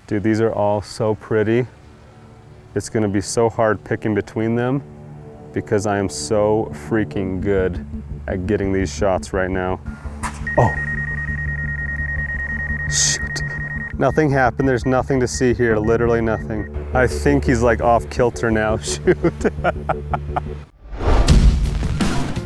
Dude, these are all so pretty. It's gonna be so hard picking between them because I am so freaking good at getting these shots right now. Oh, shoot. Nothing happened, there's nothing to see here, literally nothing. I think he's like off kilter now, shoot.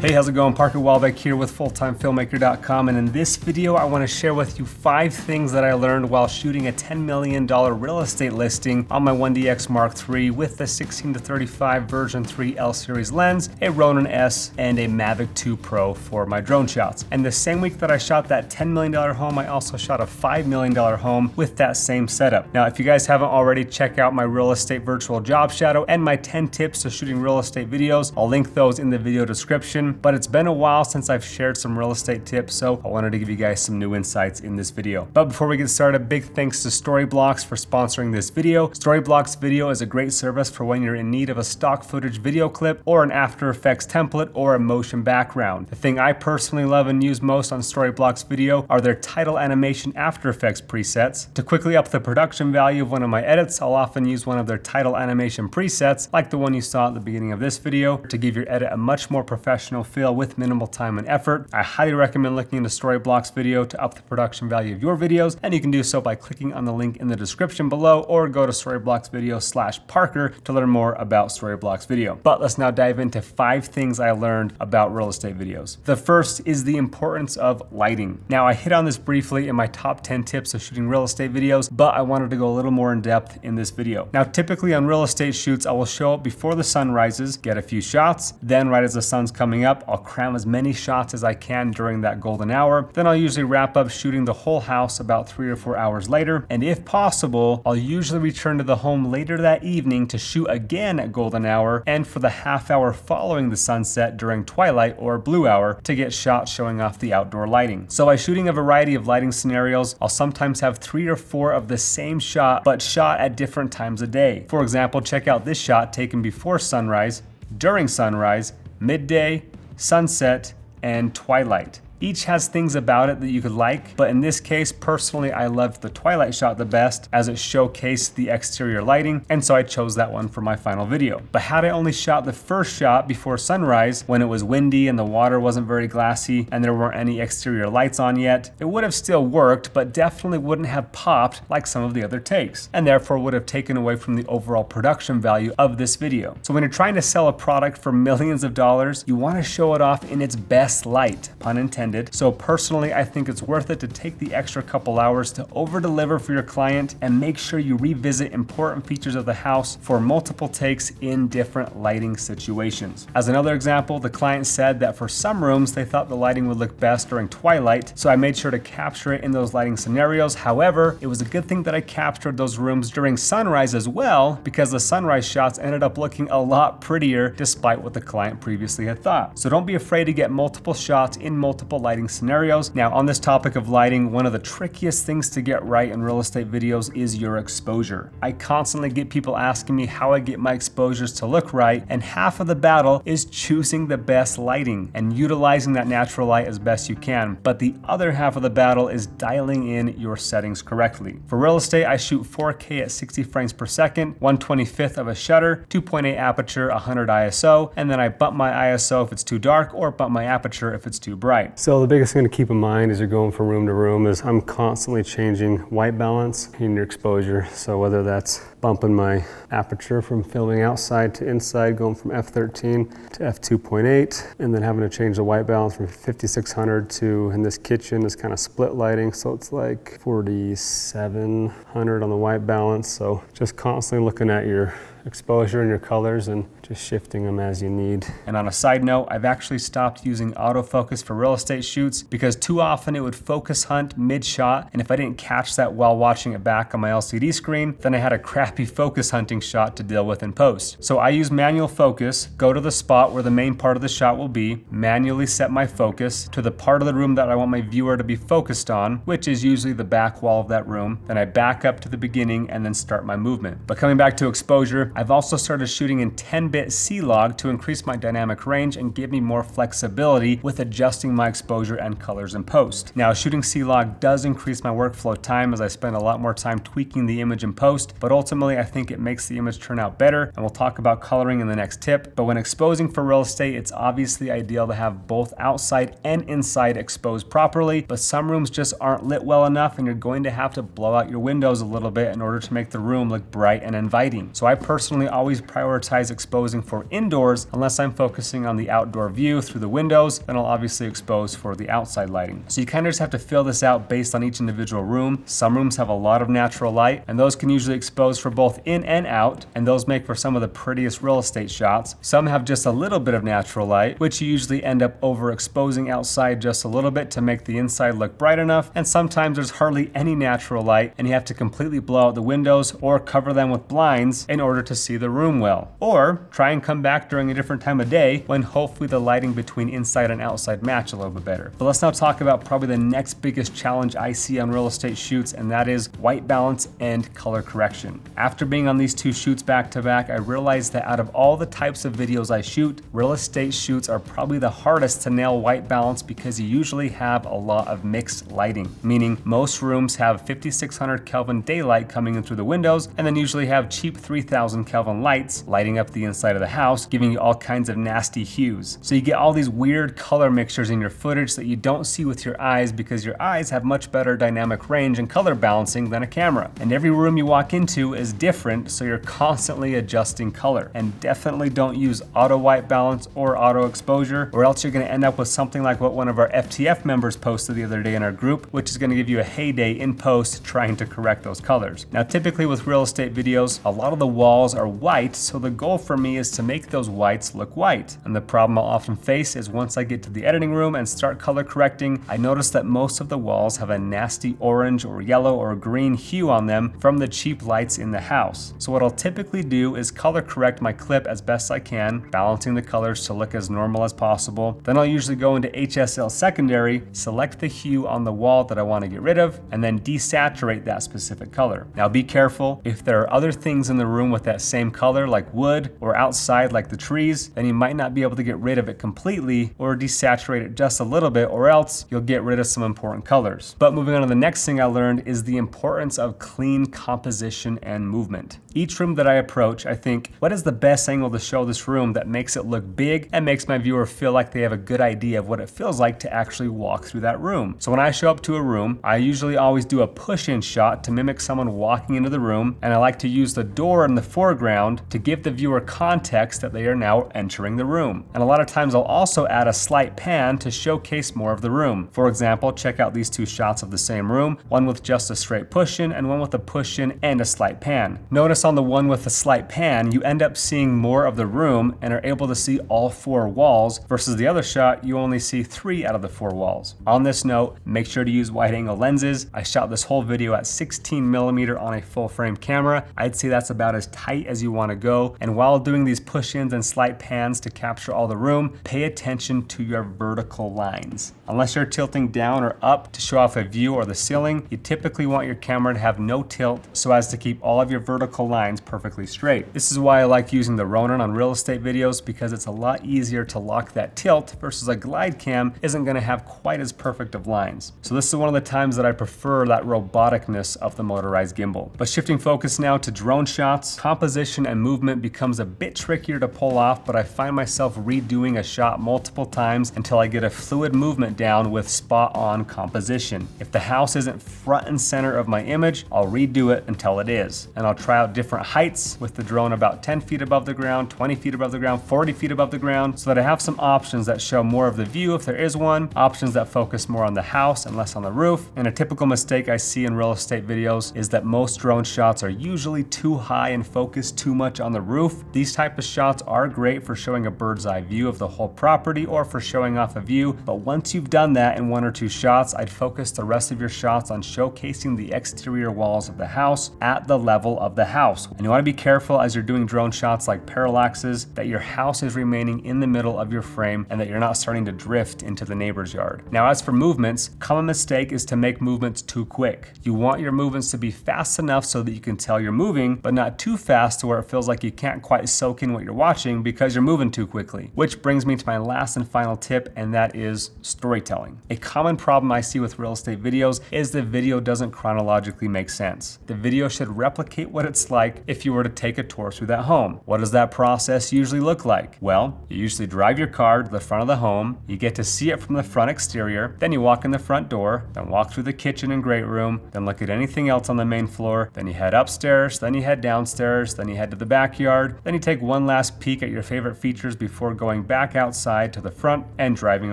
Hey, how's it going? Parker Walbeck here with FulltimeFilmmaker.com, and in this video I want to share with you 5 things that I learned while shooting a $10 million real estate listing on my 1DX Mark III with the 16-35 version 3 L series lens, a Ronin S, and a Mavic 2 Pro for my drone shots. And the same week that I shot that $10 million home, I also shot a $5 million home with that same setup. Now, if you guys haven't already, check out my real estate virtual job shadow and my 10 tips to shooting real estate videos. I'll link those in the video description. But it's been a while since I've shared some real estate tips, so I wanted to give you guys some new insights in this video. But before we get started, big thanks to Storyblocks for sponsoring this video. Storyblocks Video is a great service for when you're in need of a stock footage video clip or an After Effects template or a motion background. The thing I personally love and use most on Storyblocks Video are their title animation After Effects presets. To quickly up the production value of one of my edits, I'll often use one of their title animation presets, like the one you saw at the beginning of this video, to give your edit a much more professional feel with minimal time and effort. I highly recommend looking into Storyblocks Video to up the production value of your videos, and you can do so by clicking on the link in the description below or go to Storyblocks Video/Parker to learn more about Storyblocks Video. But let's now dive into 5 things I learned about real estate videos. The first is the importance of lighting. Now, I hit on this briefly in my top 10 tips of shooting real estate videos, but I wanted to go a little more in depth in this video. Now, typically on real estate shoots, I will show up before the sun rises, get a few shots, then right as the sun's coming up, I'll cram as many shots as I can during that golden hour. Then I'll usually wrap up shooting the whole house about 3 or 4 hours later. And if possible, I'll usually return to the home later that evening to shoot again at golden hour and for the half hour following the sunset during twilight or blue hour to get shots showing off the outdoor lighting. So by shooting a variety of lighting scenarios, I'll sometimes have 3 or 4 of the same shot, but shot at different times of day. For example, check out this shot taken before sunrise, during sunrise, midday, sunset, and twilight. Each has things about it that you could like, but in this case, personally, I loved the twilight shot the best as it showcased the exterior lighting, and so I chose that one for my final video. But had I only shot the first shot before sunrise, when it was windy and the water wasn't very glassy and there weren't any exterior lights on yet, it would have still worked, but definitely wouldn't have popped like some of the other takes, and therefore would have taken away from the overall production value of this video. So when you're trying to sell a product for millions of dollars, you want to show it off in its best light, pun intended. So personally, I think it's worth it to take the extra couple hours to over-deliver for your client and make sure you revisit important features of the house for multiple takes in different lighting situations. As another example, the client said that for some rooms, they thought the lighting would look best during twilight, so I made sure to capture it in those lighting scenarios. However, it was a good thing that I captured those rooms during sunrise as well, because the sunrise shots ended up looking a lot prettier despite what the client previously had thought. So don't be afraid to get multiple shots in multiple lighting scenarios. Now, on this topic of lighting, one of the trickiest things to get right in real estate videos is your exposure. I constantly get people asking me how I get my exposures to look right, and half of the battle is choosing the best lighting and utilizing that natural light as best you can. But the other half of the battle is dialing in your settings correctly. For real estate, I shoot 4K at 60 frames per second, 1/25th of a shutter, 2.8 aperture, 100 ISO, and then I bump my ISO if it's too dark or bump my aperture if it's too bright. So the biggest thing to keep in mind as you're going from room to room is I'm constantly changing white balance in your exposure. So whether that's bumping my aperture from filming outside to inside, going from f13 to f2.8, and then having to change the white balance from 5600 to, in this kitchen, is kind of split lighting. So it's like 4700 on the white balance. So just constantly looking at your exposure and your colors and just shifting them as you need. And on a side note, I've actually stopped using autofocus for real estate shoots because too often it would focus hunt mid-shot, and if I didn't catch that while watching it back on my LCD screen, then I had a crappy focus hunting shot to deal with in post. So I use manual focus, go to the spot where the main part of the shot will be, manually set my focus to the part of the room that I want my viewer to be focused on, which is usually the back wall of that room. Then I back up to the beginning and then start my movement. But coming back to exposure, exposure. I've also started shooting in 10-bit C-Log to increase my dynamic range and give me more flexibility with adjusting my exposure and colors in post. Now, shooting C-Log does increase my workflow time as I spend a lot more time tweaking the image in post, but ultimately I think it makes the image turn out better, and we'll talk about coloring in the next tip. But when exposing for real estate, it's obviously ideal to have both outside and inside exposed properly, but some rooms just aren't lit well enough and you're going to have to blow out your windows a little bit in order to make the room look bright and inviting. So I personally always prioritize exposing for indoors unless I'm focusing on the outdoor view through the windows, then I'll obviously expose for the outside lighting. So you kind of just have to fill this out based on each individual room. Some rooms have a lot of natural light, and those can usually expose for both in and out, and those make for some of the prettiest real estate shots. Some have just a little bit of natural light, which you usually end up overexposing outside just a little bit to make the inside look bright enough, and sometimes there's hardly any natural light and you have to completely blow out the windows or cover them with blinds in order to see the room well. Or try and come back during a different time of day when hopefully the lighting between inside and outside match a little bit better. But let's now talk about probably the next biggest challenge I see on real estate shoots, and that is white balance and color correction. After being on these two shoots back to back, I realized that out of all the types of videos I shoot, real estate shoots are probably the hardest to nail white balance because you usually have a lot of mixed lighting, meaning most rooms have 5600 Kelvin daylight coming in through the windows and then usually have cheap 3000 Kelvin lights lighting up the inside of the house, giving you all kinds of nasty hues. So you get all these weird color mixtures in your footage that you don't see with your eyes because your eyes have much better dynamic range and color balancing than a camera. And every room you walk into is different, so you're constantly adjusting color. And definitely don't use auto white balance or auto exposure, or else you're gonna end up with something like what one of our FTF members posted the other day in our group, which is gonna give you a heyday in post trying to correct those colors. Now, typically with real estate videos, a lot of the walls are white, so the goal for me is to make those whites look white. And the problem I'll often face is once I get to the editing room and start color correcting, I notice that most of the walls have a nasty orange or yellow or green hue on them from the cheap lights in the house. So what I'll typically do is color correct my clip as best I can, balancing the colors to look as normal as possible. Then I'll usually go into HSL secondary, select the hue on the wall that I want to get rid of, and then desaturate that specific color. Now be careful, if there are other things in the room with that same color like wood or outside like the trees, then you might not be able to get rid of it completely or desaturate it just a little bit, or else you'll get rid of some important colors. But moving on to the next thing I learned is the importance of clean composition and movement. Each room that I approach, I think, what is the best angle to show this room that makes it look big and makes my viewer feel like they have a good idea of what it feels like to actually walk through that room. So when I show up to a room, I usually always do a push-in shot to mimic someone walking into the room, and I like to use the door in the foreground to give the viewer context that they are now entering the room. And a lot of times I'll also add a slight pan to showcase more of the room. For example, check out these two shots of the same room, one with just a straight push-in and one with a push-in and a slight pan. Notice on the one with the slight pan, you end up seeing more of the room and are able to see all four walls, versus the other shot, you only see 3 out of the 4 walls. On this note, make sure to use wide angle lenses. I shot this whole video at 16mm on a full frame camera. I'd say that's about as tight as you want to go. And while doing these push-ins and slight pans to capture all the room, pay attention to your vertical lines. Unless you're tilting down or up to show off a view or the ceiling, you typically want your camera to have no tilt so as to keep all of your vertical lines perfectly straight. This is why I like using the Ronin on real estate videos, because it's a lot easier to lock that tilt versus a glide cam isn't going to have quite as perfect of lines. So this is one of the times that I prefer that roboticness of the motorized gimbal. But shifting focus now to drone shots, composition and movement becomes a bit trickier to pull off, but I find myself redoing a shot multiple times until I get a fluid movement down with spot on composition. If the house isn't front and center of my image, I'll redo it until it is. And I'll try out different heights with the drone about 10 feet above the ground, 20 feet above the ground, 40 feet above the ground, so that I have some options that show more of the view if there is one, options that focus more on the house and less on the roof. And a typical mistake I see in real estate videos is that most drone shots are usually too high and focus too much on the roof. These type of shots are great for showing a bird's eye view of the whole property or for showing off a view, but once you've done that in 1 or 2 shots, I'd focus the rest of your shots on showcasing the exterior walls of the house at the level of the house. And you want to be careful as you're doing drone shots like parallaxes that your house is remaining in the middle of your frame and that you're not starting to drift into the neighbor's yard. Now, as for movements, common mistake is to make movements too quick. You want your movements to be fast enough so that you can tell you're moving, but not too fast fast to where it feels like you can't quite soak in what you're watching because you're moving too quickly. Which brings me to my last and final tip, and that is storytelling. A common problem I see with real estate videos is the video doesn't chronologically make sense. The video should replicate what it's like if you were to take a tour through that home. What does that process usually look like? Well, you usually drive your car to the front of the home, you get to see it from the front exterior, then you walk in the front door, then walk through the kitchen and great room, then look at anything else on the main floor, then you head upstairs, then you head downstairs, then you head to the backyard, then you take one last peek at your favorite features before going back outside to the front and driving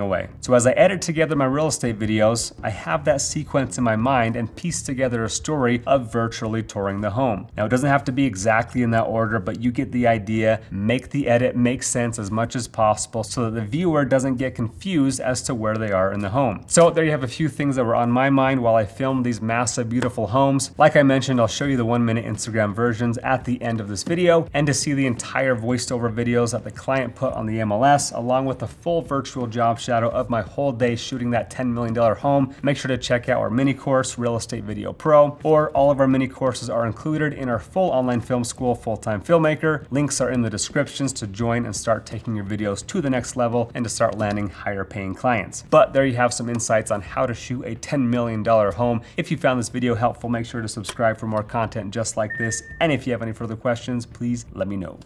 away. So as I edit together my real estate videos, I have that sequence in my mind and piece together a story of virtually touring the home. Now it doesn't have to be exactly in that order, but you get the idea. Make the edit make sense as much as possible so that the viewer doesn't get confused as to where they are in the home. So there you have a few things that were on my mind while I filmed these massive, beautiful homes. Like I mentioned, I'll show you the 1-minute Instagram versions at the end of this video, and to see the entire voiced over videos that the client put on the MLS, along with the full virtual job shadow of my whole day shooting that $10 million home, make sure to check out our mini course, Real Estate Video Pro, or all of our mini courses are included in our full online film school, Full-Time Filmmaker. Links are in the descriptions to join and start taking your videos to the next level and to start landing higher paying clients. But there you have some insights on how to shoot a $10 million home. If you found this video helpful, make sure to subscribe for more content just like this. And if you have any further questions, please let me know.